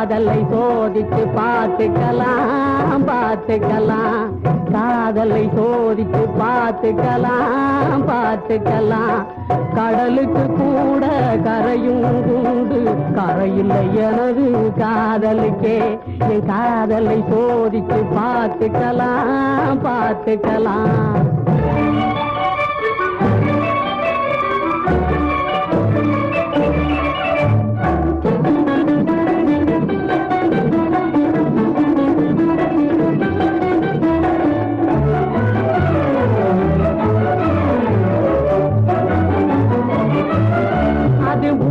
காதலை சோதித்து பார்த்துக்கலாம் பார்த்துக்கலாம் காதலை சோதித்து பார்த்துக்கலாம் பார்த்துக்கலாம் கடலுக்கு கூட கரையும் உண்டு கரையில்லை எனது காதலுக்கே என் காதலை சோதித்து பார்த்துக்கலாம் பார்த்துக்கலாம்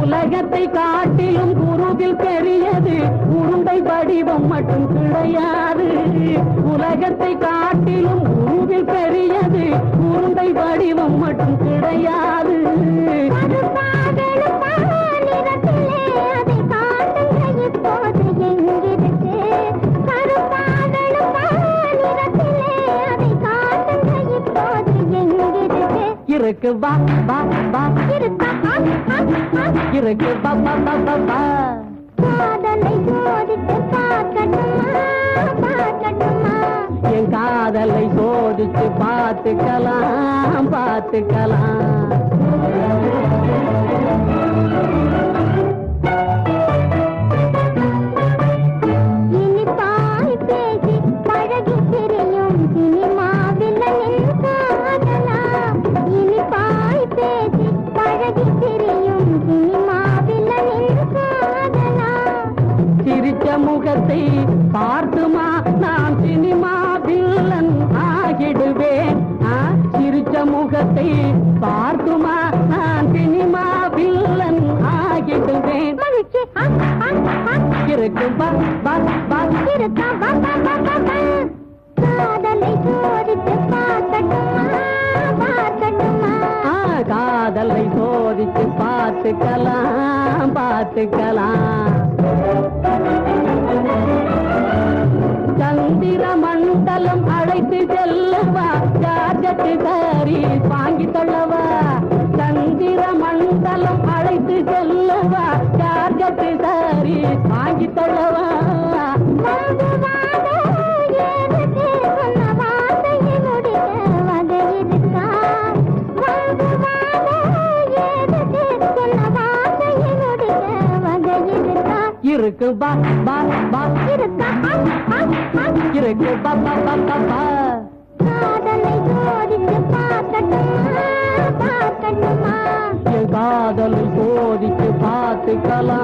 உலகத்தை காட்டிலும் குருவில் பெரியது உருண்டை வடிவம் மட்டும் கிடையாது உலகத்தை காட்டிலும் குருவில் பெரியது உருண்டை வடிவம் மட்டும் கிடையாது இருக்கு வா வா வா இருக்கு வா வா வா வா வா காதலை சோதித்து பார்க்கட்டுமா பார்க்கட்டுமா என் காதலை சோதித்து பார்த்துக்கலாம் பார்த்துக்கலாம் இனிப்பாய் பேசி பழகி தெரியும் சினிமாவில் காதலா இனிப்பாய் பேசி பழகி தெரியும் சினிமாவில் காதலா சிரிச்ச முகத்தை பார்த்துமா நான் சினிமா வில்லன் ஆகிடுவேன் சிரிச்ச முகத்தை பார்த்துமா நான் சினிமா வில்லன் ஆகிடுவேன் இருக்கு பா பா பா இருக்கா பா பா பா பா காதலை சோதித்து பார்க்கட்டுமா பார்க்கட்டுமா காதலை சோதித்து பார்த்துக்கலாம் பார்த்துக்கலாம் சந்திர மண்டலம் அழைத்து செல்லவா ஜார்ஜட்டு சாரி வாங்கி தள்ளவா சந்திர மண்டலம் அழைத்து செல்லவா ஜார்ஜட்டு சாரி வாங்கி தள்ளவா இருக்கு பா பா பா இருக்கா இருக்கு பா பா பா பா பா காதலை சோதித்து பார்க்கட்டுமா பார்க்கட்டுமா என் காதலை சோதித்து பார்த்துக்கலாம்